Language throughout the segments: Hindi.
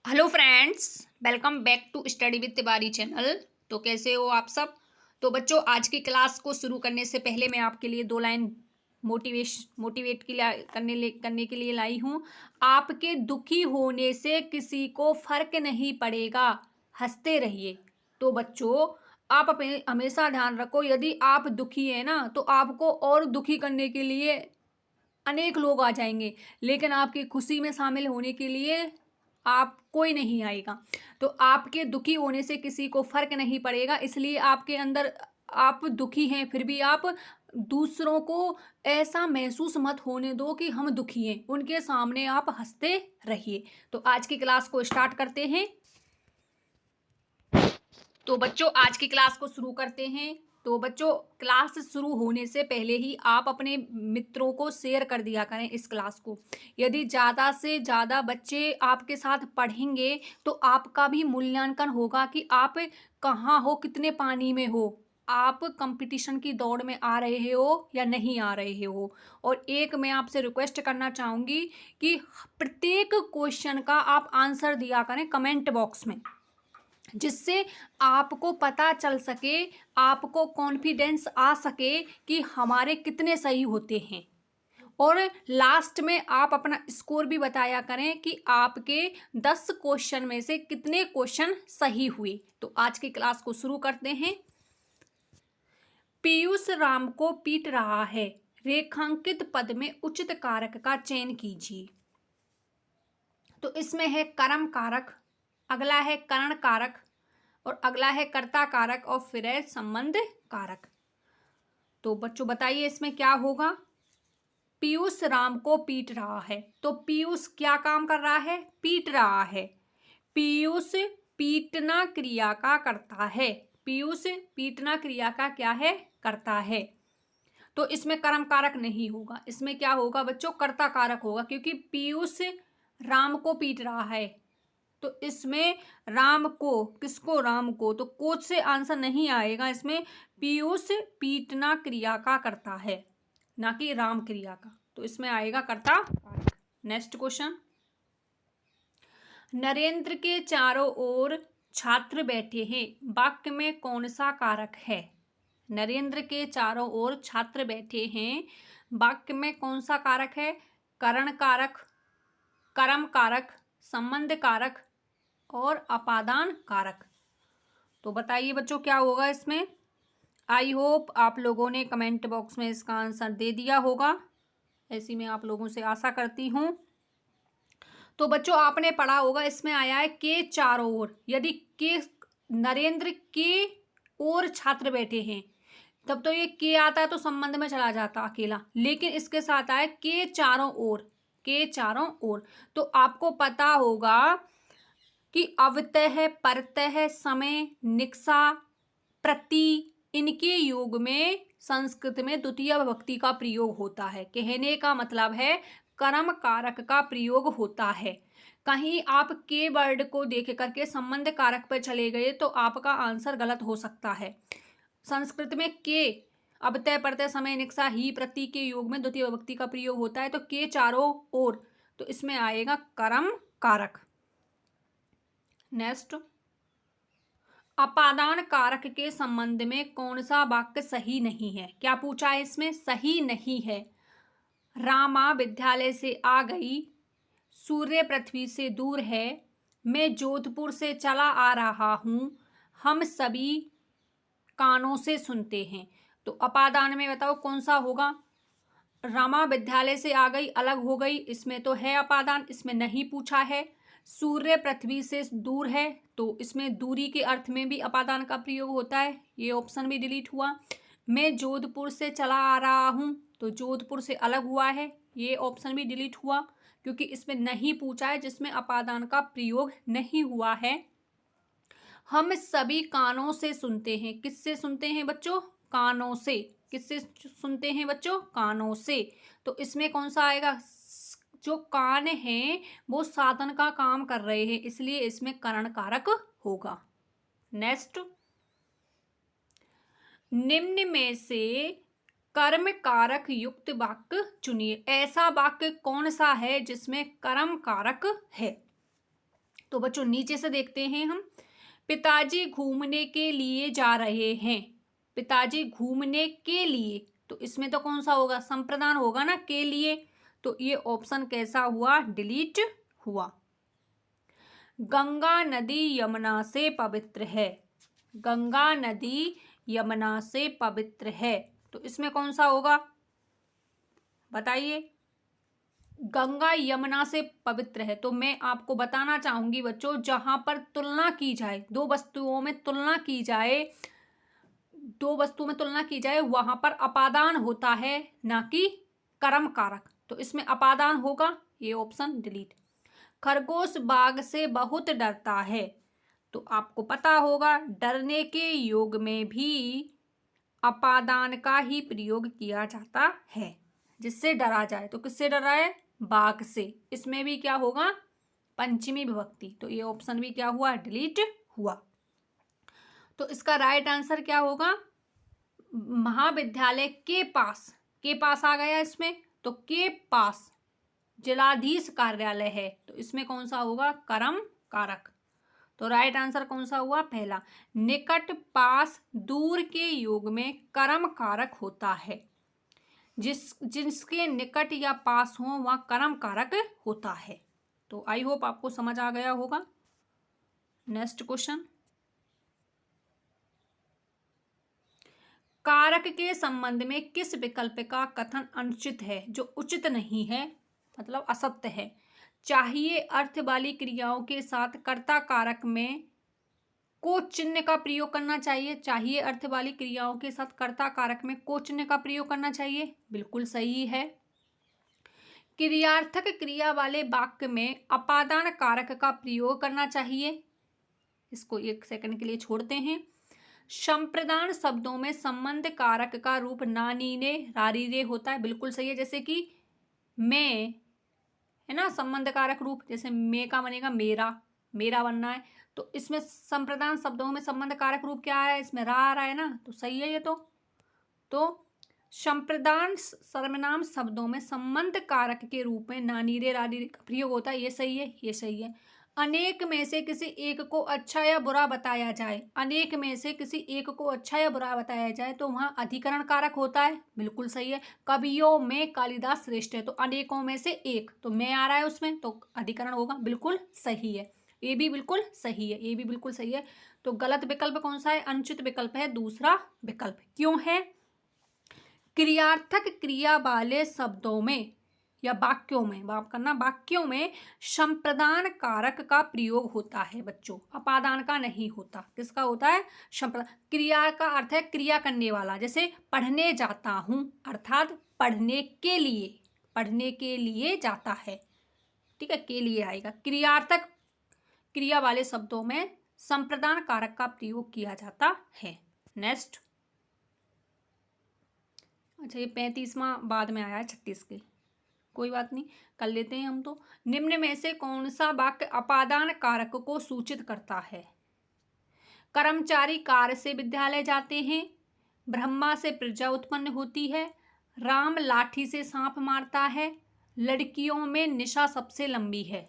Hello friends, welcome back to study with Tiwari channel. तो कैसे हो आप सब। तो बच्चों, आज की क्लास को शुरू करने से पहले मैं आपके लिए दो लाइन मोटिवेट करने के लिए लाई हूँ। आपके दुखी होने से किसी को फर्क नहीं पड़ेगा, हंसते रहिए। तो बच्चों, आप अपने हमेशा ध्यान रखो, यदि आप दुखी है ना तो आपको और दुखी करने के लिए अनेक लोग आ जाएंगे, लेकिन आपकी खुशी में शामिल होने के लिए आप कोई नहीं आएगा। तो आपके दुखी होने से किसी को फर्क नहीं पड़ेगा, इसलिए आपके अंदर आप दुखी हैं फिर भी आप दूसरों को ऐसा महसूस मत होने दो कि हम दुखी हैं, उनके सामने आप हंसते रहिए। तो आज की क्लास को स्टार्ट करते हैं। तो बच्चों, आज की क्लास को शुरू करते हैं। तो बच्चों, क्लास शुरू होने से पहले ही आप अपने मित्रों को शेयर कर दिया करें इस क्लास को। यदि ज़्यादा से ज़्यादा बच्चे आपके साथ पढ़ेंगे तो आपका भी मूल्यांकन होगा कि आप कहाँ हो, कितने पानी में हो, आप कंपटीशन की दौड़ में आ रहे हो या नहीं आ रहे हो। और एक मैं आपसे रिक्वेस्ट करना चाहूँगी कि प्रत्येक क्वेश्चन का आप आंसर दिया करें कमेंट बॉक्स में, जिससे आपको पता चल सके, आपको कॉन्फिडेंस आ सके कि हमारे कितने सही होते हैं। और लास्ट में आप अपना स्कोर भी बताया करें कि आपके 10 क्वेश्चन में से कितने क्वेश्चन सही हुए। तो आज की क्लास को शुरू करते हैं। पीयूष राम को पीट रहा है, रेखांकित पद में उचित कारक का चयन कीजिए। तो इसमें है कर्म कारक, अगला है करण कारक, और अगला है कर्ता कारक, और फिर है संबंध कारक। तो बच्चों बताइए इसमें क्या होगा। पीयूष राम को पीट रहा है, तो पीयूष क्या काम कर रहा है, पीट रहा है। पीयूष पीटना क्रिया का करता है, पीयूष पीटना क्रिया का क्या है, करता है। तो इसमें कर्म कारक नहीं होगा, इसमें क्या होगा बच्चों, कर्ता कारक होगा, क्योंकि पीयूष राम को पीट रहा है। तो इसमें राम को, किसको, राम को, तो कोच से आंसर नहीं आएगा। इसमें पीयूष पीटना क्रिया का करता है, ना कि राम क्रिया का। तो इसमें आएगा कर्ता कारक। Next question. नरेंद्र के चारों ओर छात्र बैठे हैं, वाक्य में कौन सा कारक है। नरेंद्र के चारों ओर छात्र बैठे हैं, वाक्य में कौन सा कारक है, करण कारक, कर्म कारक, संबंध कारक और अपादान कारक। तो बताइए बच्चों क्या होगा इसमें। आई होप आप लोगों ने कमेंट बॉक्स में इसका आंसर दे दिया होगा, ऐसी मैं आप लोगों से आशा करती हूँ। तो बच्चों आपने पढ़ा होगा, इसमें आया है के चारों ओर। यदि के नरेंद्र के ओर छात्र बैठे हैं, तब तो ये के आता है तो संबंध में चला जाता अकेला, लेकिन इसके साथ आया के चारों ओर, के चारों ओर। तो आपको पता होगा कि अवतः, परतः, समय, निक्सा, प्रति, इनके योग में संस्कृत में द्वितीय विभक्ति का प्रयोग होता है। कहने का मतलब है कर्म कारक का प्रयोग होता है। कहीं आप के वर्ड को देख करके संबंध कारक पर चले गए तो आपका आंसर गलत हो सकता है। संस्कृत में के अवतः, परतः, समय, निक्सा, ही, प्रति के योग में द्वितीय विभक्ति का प्रयोग होता है। तो के चारों ओर, तो इसमें आएगा कर्म कारक। नेक्स्ट, अपादान कारक के संबंध में कौन सा वाक्य सही नहीं है। क्या पूछा है इसमें, सही नहीं है। रामा विद्यालय से आ गई, सूर्य पृथ्वी से दूर है, मैं जोधपुर से चला आ रहा हूँ, हम सभी कानों से सुनते हैं। तो अपादान में बताओ कौन सा होगा। रामा विद्यालय से आ गई अलग हो गई, इसमें तो है अपादान, इसमें नहीं पूछा है। सूर्य पृथ्वी से दूर है, तो इसमें दूरी के अर्थ में भी अपादान का प्रयोग होता है, ये ऑप्शन भी डिलीट हुआ। मैं जोधपुर से चला आ रहा हूँ, तो जोधपुर से अलग हुआ है, ये ऑप्शन भी डिलीट हुआ, क्योंकि इसमें नहीं पूछा है, जिसमें अपादान का प्रयोग नहीं हुआ है। हम सभी कानों से सुनते हैं, किससे सुनते हैं बच्चों, कानों से। किससे सुनते हैं बच्चों, कानों से। तो इसमें कौन सा आएगा, जो कान हैं वो साधन का काम कर रहे हैं, इसलिए इसमें करण कारक होगा। नेक्स्ट, निम्न में से कर्म कारक युक्त वाक्य चुनिए। ऐसा वाक्य कौन सा है जिसमें कर्म कारक है। तो बच्चों नीचे से देखते हैं हम। पिताजी घूमने के लिए जा रहे हैं। पिताजी घूमने के लिए, तो इसमें तो कौन सा होगा, संप्रदान होगा ना, के लिए। तो ये ऑप्शन कैसा हुआ, डिलीट हुआ। गंगा नदी यमुना से पवित्र है। गंगा नदी यमुना से पवित्र है, तो इसमें कौन सा होगा बताइए। गंगा यमुना से पवित्र है, तो मैं आपको बताना चाहूंगी बच्चों, जहां पर तुलना की जाए, दो वस्तुओं में तुलना की जाए, दो वस्तुओं में तुलना की जाए, वहां पर अपादान होता है, ना कि कर्म कारक। तो इसमें अपादान होगा, ये ऑप्शन डिलीट। खरगोश बाघ से बहुत डरता है, तो आपको पता होगा डरने के योग में भी अपादान का ही प्रयोग किया जाता है, जिससे डरा जाए। तो किससे डरा है, बाघ से। इसमें भी क्या होगा, पंचमी विभक्ति। तो ये ऑप्शन भी क्या हुआ, डिलीट हुआ। तो इसका राइट आंसर क्या होगा, महाविद्यालय के पास आ गया इसमें। तो के पास जिलाधीश कार्यालय है, तो इसमें कौन सा होगा, कर्म कारक। तो राइट आंसर कौन सा हुआ, पहला। निकट, पास, दूर के योग में कर्म कारक होता है। जिसके निकट या पास हो वह कर्म कारक होता है। तो आई होप आपको समझ आ गया होगा। नेक्स्ट क्वेश्चन, कारक के संबंध में किस विकल्प का कथन अनुचित है, जो उचित नहीं है, मतलब असत्य है। चाहिए अर्थ वाली क्रियाओं के साथ कर्ता कारक में को चिन्ह का प्रयोग करना चाहिए। चाहिए अर्थ वाली क्रियाओं के साथ कर्ता कारक में को चिन्ह का प्रयोग करना चाहिए, बिल्कुल सही है। क्रियार्थक क्रिया वाले वाक्य में अपादान कारक का प्रयोग करना चाहिए। इसको एक सेकंड के लिए छोड़ते हैं। संप्रदान शब्दों में संबंध कारक का रूप नानीने रारीरे होता है, बिल्कुल सही है। जैसे कि मैं है ना, संबंध कारक रूप, जैसे मैं का बनेगा मेरा, मेरा बनना है। तो इसमें संप्रदान शब्दों में संबंध कारक रूप क्या है, इसमें रा आ रहा है ना, तो सही है ये। तो संप्रदान सर्वनाम शब्दों में संबंध कारक के रूप में नानीरे रारीरे का प्रयोग होता है, ये सही है, ये सही है। अनेक में से किसी एक को अच्छा या बुरा बताया जाए, अनेक में से किसी एक को अच्छा या बुरा बताया जाए तो वहाँ अधिकरण कारक होता है, बिल्कुल सही है। कवियों में कालिदास श्रेष्ठ है, तो अनेकों में से एक, तो मैं आ रहा है उसमें, तो अधिकरण होगा, बिल्कुल सही है। ये भी बिल्कुल सही है, ये भी बिल्कुल सही है। तो गलत विकल्प कौन सा है, अनुचित विकल्प है दूसरा विकल्प। क्यों है, क्रियार्थक क्रिया वाले शब्दों में या वाक्यों में, बात करना, वाक्यों में संप्रदान कारक का प्रयोग होता है बच्चों, अपादान का नहीं होता। किसका होता है, संप्रदान। क्रिया का अर्थ है क्रिया करने वाला, जैसे पढ़ने जाता हूं, अर्थात पढ़ने के लिए जाता है, ठीक है, के लिए आएगा। क्रियार्थक क्रिया वाले शब्दों में संप्रदान कारक का प्रयोग किया जाता है। नेक्स्ट, अच्छा ये 35वां बाद में आया है 36 के, कोई बात नहीं, कर लेते हैं हम। तो निम्न में से कौन सा वाक्य अपादान कारक को सूचित करता है। कर्मचारी कार से विद्यालय जाते हैं, ब्रह्मा से प्रजा उत्पन्न होती है, राम लाठी से सांप मारता है, लड़कियों में निशा सबसे लंबी है।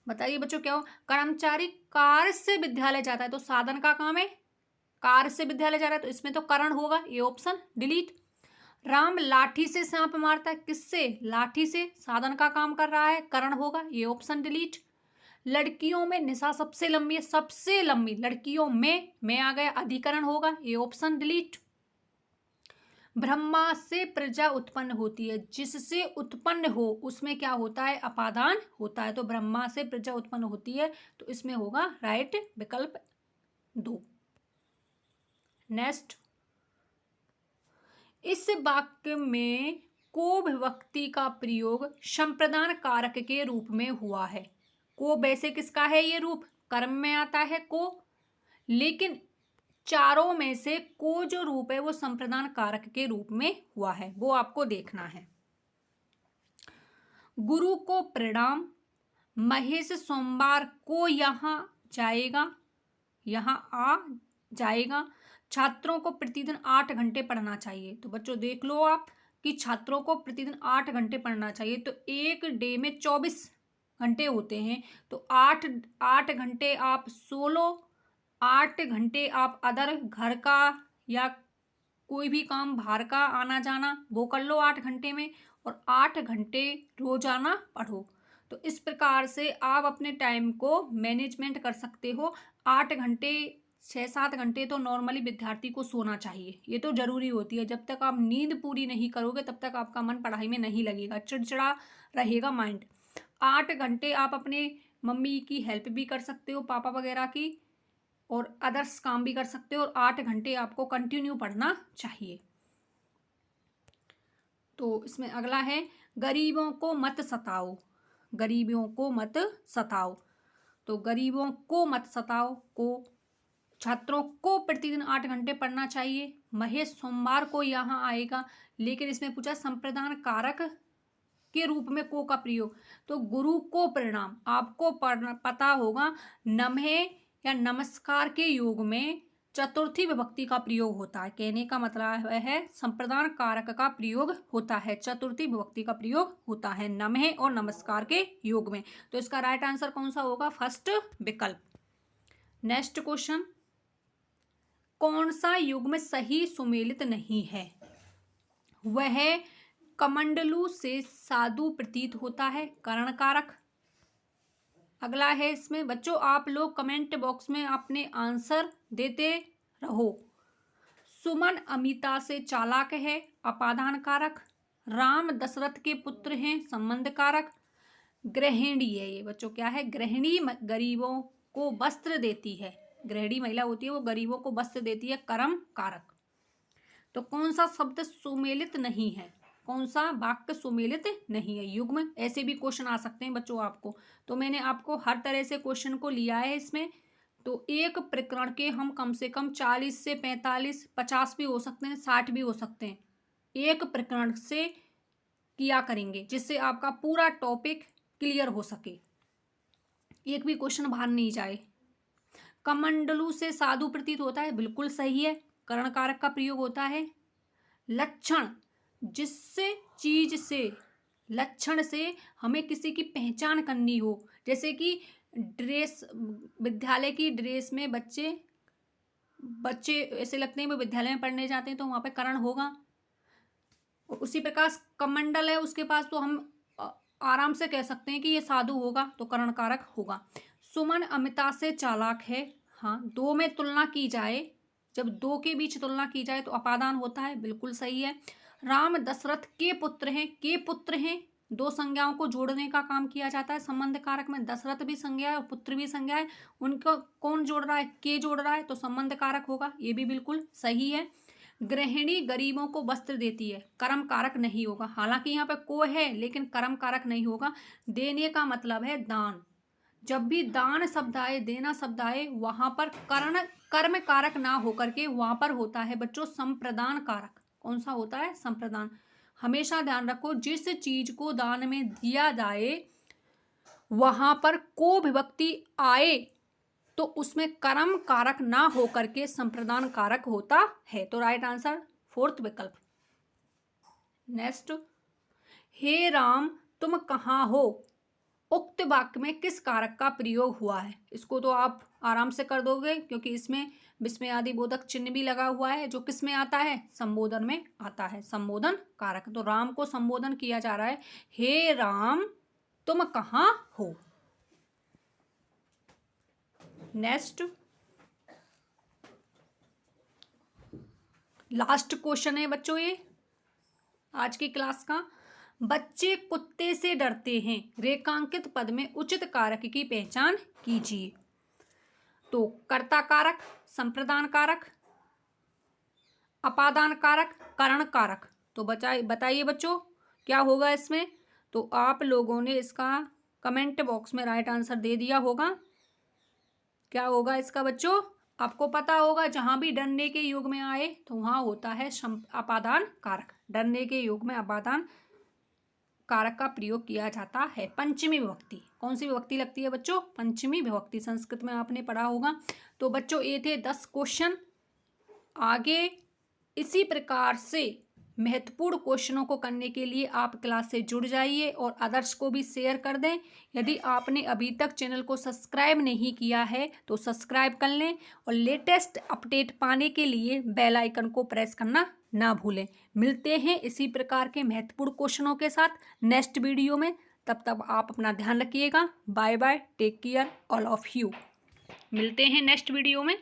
बताइए बच्चों क्या हो, कर्मचारी कार से विद्यालय जाता है, तो साधन का काम है, कार से विद्यालय जा रहा है, तो इसमें तो करण होगा, ये ऑप्शन डिलीट। राम लाठी से सांप मारता है, किससे, लाठी से, साधन का काम कर रहा है, करण होगा, ये ऑप्शन डिलीट। लड़कियों में निशा सबसे लंबी है, सबसे लंबी, लड़कियों में, मैं आ गया, अधिकरण होगा, ये ऑप्शन डिलीट। ब्रह्मा से प्रजा उत्पन्न होती है, जिससे उत्पन्न हो उसमें क्या होता है, अपादान होता है। तो ब्रह्मा से प्रजा उत्पन्न होती है, तो इसमें होगा राइट विकल्प 2। नेक्स्ट, इस वाक्य में को विभक्ति का प्रयोग संप्रदान कारक के रूप में हुआ है। को वैसे किसका है, ये रूप कर्म में आता है को, लेकिन चारों में से को जो रूप है वो संप्रदान कारक के रूप में हुआ है, वो आपको देखना है। गुरु को प्रणाम, महेश सोमवार को यहाँ जाएगा, यहाँ आ जाएगा, छात्रों को प्रतिदिन 8 घंटे पढ़ना चाहिए। तो बच्चों देख लो आप कि छात्रों को प्रतिदिन 8 घंटे पढ़ना चाहिए, तो एक डे में 24 घंटे होते हैं, तो 8 घंटे आप सो लो, 8 घंटे आप अदर घर का या कोई भी काम बाहर का आना जाना वो कर लो 8 घंटे में, और 8 घंटे रोजाना पढ़ो। तो इस प्रकार से आप अपने टाइम को मैनेजमेंट कर सकते हो। 8 घंटे 6-7 घंटे तो नॉर्मली विद्यार्थी को सोना चाहिए, ये तो जरूरी होती है। जब तक आप नींद पूरी नहीं करोगे तब तक आपका मन पढ़ाई में नहीं लगेगा, चिड़चिड़ा रहेगा माइंड। 8 घंटे आप अपने मम्मी की हेल्प भी कर सकते हो, पापा वगैरह की, और अदर्स काम भी कर सकते हो, और 8 घंटे आपको कंटिन्यू पढ़ना चाहिए। तो इसमें अगला है, गरीबों को मत सताओ, गरीबों को मत सताओ। तो गरीबों को मत सताओ को छात्रों को प्रतिदिन 8 घंटे पढ़ना चाहिए। महेश सोमवार को यहाँ आएगा, लेकिन इसमें पूछा संप्रदान कारक के रूप में को का प्रयोग। तो गुरु को प्रणाम आपको पता होगा, नमः या नमस्कार के योग में चतुर्थी विभक्ति का प्रयोग होता है। कहने का मतलब है संप्रदान कारक का प्रयोग होता है, चतुर्थी विभक्ति का प्रयोग होता है नमः और नमस्कार के योग में। तो इसका राइट आंसर कौन सा होगा? फर्स्ट विकल्प। नेक्स्ट क्वेश्चन, कौन सा युग्म सही सुमेलित नहीं है? वह कमंडलू से साधु प्रतीत होता है, करण कारक। अगला है इसमें बच्चों, आप लोग कमेंट बॉक्स में अपने आंसर देते रहो। सुमन अमिता से चालाक है, अपादान कारक। राम दशरथ के पुत्र हैं, संबंध कारक। गृहिणी है ये बच्चों, क्या है? गृहिणी गरीबों को वस्त्र देती है, गृहिणी महिला होती है वो गरीबों को वस्त्र देती है, कर्म कारक। तो कौन सा शब्द सुमेलित नहीं है, कौन सा वाक्य सुमेलित नहीं है? युग्म। ऐसे भी क्वेश्चन आ सकते हैं बच्चों आपको, तो मैंने आपको हर तरह से क्वेश्चन को लिया है इसमें। तो एक प्रकरण के हम कम से कम 40 से 45, 50 भी हो सकते हैं, 60 भी हो सकते हैं, एक प्रकरण से किया करेंगे, जिससे आपका पूरा टॉपिक क्लियर हो सके, एक भी क्वेश्चन बाहर नहीं जाए। कमंडलू से साधु प्रतीत होता है, बिल्कुल सही है, करण कारक का प्रयोग होता है। लक्षण, जिससे चीज से, लक्षण से हमें किसी की पहचान करनी हो, जैसे कि ड्रेस, विद्यालय की ड्रेस में बच्चे ऐसे लगते हैं वो विद्यालय में पढ़ने जाते हैं, तो वहां पे करण होगा। उसी प्रकार कमंडल है उसके पास, तो हम आराम से कह सकते हैं कि ये साधु होगा, तो करण कारक होगा। सुमन अमिता से चालाक है, हाँ, दो में तुलना की जाए, जब दो के बीच तुलना की जाए तो अपादान होता है, बिल्कुल सही है। राम दशरथ के पुत्र हैं, के पुत्र हैं, दो संज्ञाओं को जोड़ने का काम किया जाता है संबंध कारक में। दशरथ भी संज्ञा है और पुत्र भी संज्ञा है, उनको कौन जोड़ रहा है? के जोड़ रहा है, तो संबंध कारक होगा, ये भी बिल्कुल सही है। गृहिणी गरीबों को वस्त्र देती है, कर्म कारक नहीं होगा, हालांकि यहाँ पे को है लेकिन कर्म कारक नहीं होगा। देने का मतलब है दान, जब भी दान शब्द आए, देना शब्द आए, वहां पर कर्म कारक ना होकर के वहां पर होता है बच्चों संप्रदान कारक। कौन सा होता है? संप्रदान। हमेशा ध्यान रखो, जिस चीज को दान में दिया जाए वहां पर को विभक्ति आए तो उसमें कर्म कारक ना होकर के संप्रदान कारक होता है। तो राइट आंसर फोर्थ विकल्प। नेक्स्ट, हे राम तुम कहाँ हो, उक्त वाक्य में किस कारक का प्रयोग हुआ है? इसको तो आप आराम से कर दोगे, क्योंकि इसमें विस्मयादि बोधक चिन्ह भी लगा हुआ है, जो किस में आता है? संबोधन में आता है, संबोधन कारक। तो राम को संबोधन किया जा रहा है, हे राम तुम कहाँ हो। नेक्स्ट, लास्ट क्वेश्चन है बच्चों ये आज की क्लास का। बच्चे कुत्ते से डरते हैं, रेखांकित पद में उचित कारक की पहचान कीजिए। तो कर्ता कारक, संप्रदान कारक, अपादान कारक, करण कारक। तो बताइए बच्चों क्या होगा इसमें? तो आप लोगों ने इसका कमेंट बॉक्स में राइट आंसर दे दिया होगा। क्या होगा इसका बच्चों? आपको पता होगा, जहां भी डरने के युग में आए तो वहां होता है अपादान कारक। डरने के युग में अपादान कारक का प्रयोग किया जाता है। पंचमी विभक्ति, कौन सी विभक्ति लगती है बच्चों? पंचमी विभक्ति, संस्कृत में आपने पढ़ा होगा। तो बच्चों ये थे 10 क्वेश्चन। आगे इसी प्रकार से महत्वपूर्ण क्वेश्चनों को करने के लिए आप क्लास से जुड़ जाइए और अदर्स को भी शेयर कर दें। यदि आपने अभी तक चैनल को सब्सक्राइब नहीं किया है तो सब्सक्राइब कर लें और लेटेस्ट अपडेट पाने के लिए बेल आइकन को प्रेस करना ना भूलें। मिलते हैं इसी प्रकार के महत्वपूर्ण क्वेश्चनों के साथ नेक्स्ट वीडियो में। तब तक आप अपना ध्यान रखिएगा। Bye bye, take care all of you. मिलते हैं नेक्स्ट वीडियो में।